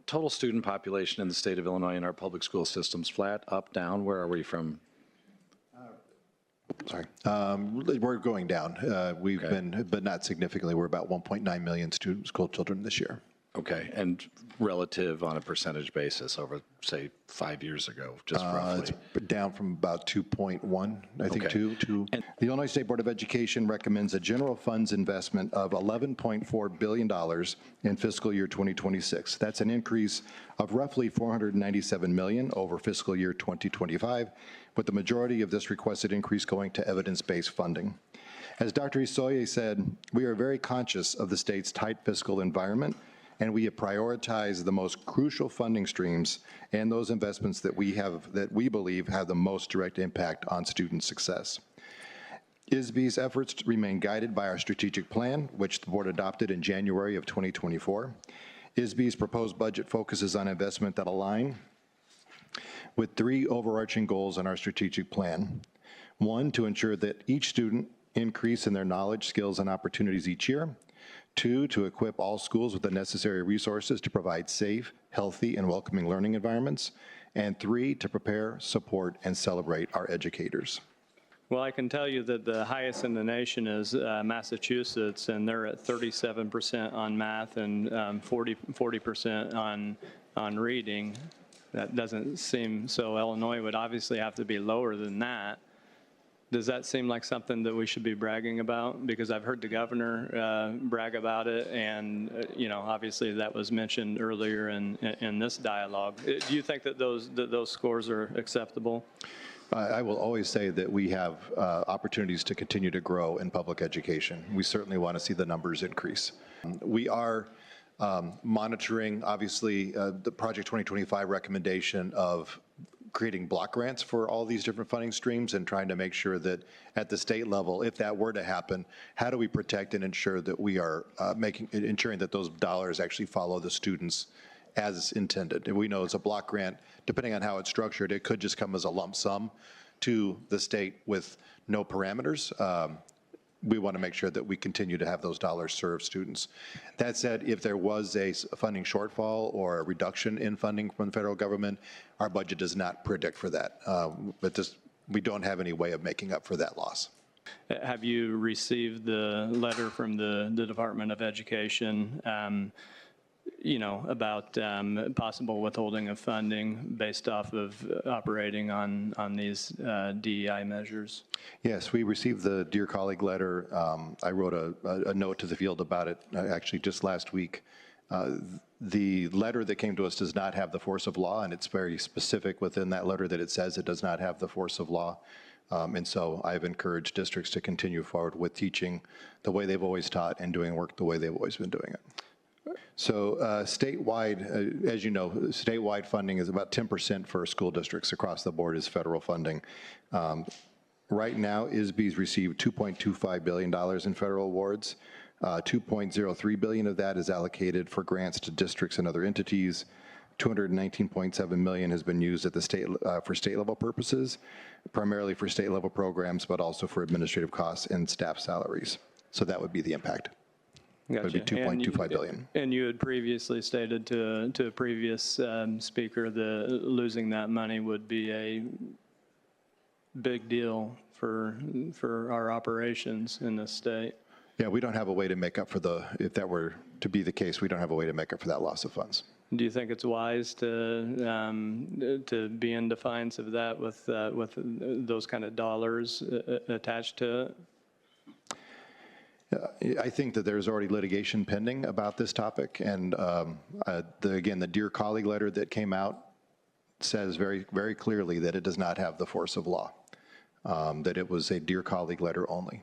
total student population in the state of Illinois in our public school systems, flat, up, down? Where are we from? Sorry. We're going down. We've been, but not significantly. We're about 1.9 million school children this year. Okay, and relative on a percentage basis over, say, 5 years ago, just roughly? It's down from about 2.1, I think, Okay. to. The Illinois State Board of Education recommends a general funds investment of $11.4 billion in fiscal year 2026. That's an increase of roughly $497 million over fiscal year 2025, with the majority of this requested increase going to evidence-based funding. As Dr. Isoye said, we are very conscious of the state's tight fiscal environment, and we have prioritized the most crucial funding streams and those investments that we believe have the most direct impact on student success. ISB's efforts remain guided by our strategic plan, which the board adopted in January of 2024. ISB's proposed budget focuses on investment that align with 3 overarching goals in our strategic plan. 1, to ensure that each student increase in their knowledge, skills, and opportunities each year. 2, to equip all schools with the necessary resources to provide safe, healthy, and welcoming learning environments. And 3, to prepare, support, and celebrate our educators. Well, I can tell you that the highest in the nation is Massachusetts, and they're at 37% on math and 40% on reading. That doesn't seem, so Illinois would obviously have to be lower than that. Does that seem like something that we should be bragging about? Because I've heard the governor brag about it, and obviously that was mentioned earlier in this dialogue. Do you think that those scores are acceptable? I will always say that we have opportunities to continue to grow in public education. We certainly want to see the numbers increase. We are monitoring, obviously, the Project 2025 recommendation of creating block grants for all these different funding streams and trying to make sure that at the state level, if that were to happen, how do we protect and ensure that we are ensuring that those dollars actually follow the students as intended. And we know as a block grant, depending on how it's structured, it could just come as a lump sum to the state with no parameters. We want to make sure that we continue to have those dollars serve students. That said, if there was a funding shortfall or a reduction in funding from the federal government, our budget does not predict for that. But we don't have any way of making up for that loss. Have you received the letter from the Department of Education about possible withholding of funding based off of operating on these DEI measures? Yes, we received the Dear Colleague letter. I wrote a note to the field about it actually just last week. The letter that came to us does not have the force of law, and it's very specific within that letter that it says it does not have the force of law. And so I've encouraged districts to continue forward with teaching the way they've always taught and doing work the way they've always been doing it. So statewide, as you know, statewide funding is about 10% for school districts across the board is federal funding. Right now, ISB's received $2.25 billion in federal awards. $2.03 billion of that is allocated for grants to districts and other entities. $219.7 million has been used at the state for state level purposes, primarily for state level programs, but also for administrative costs and staff salaries. So that would be the impact. Gotcha. It would be $2.25 billion. And you had previously stated to a previous speaker that losing that money would be a big deal for our operations in this state. Yeah, we don't have a way to make up for if that were to be the case, we don't have a way to make up for that loss of funds. Do you think it's wise to be in defiance of that with those kind of dollars attached to it? I think that there's already litigation pending about this topic, and again, the Dear Colleague letter that came out says very, very clearly that it does not have the force of law, that it was a Dear Colleague letter only.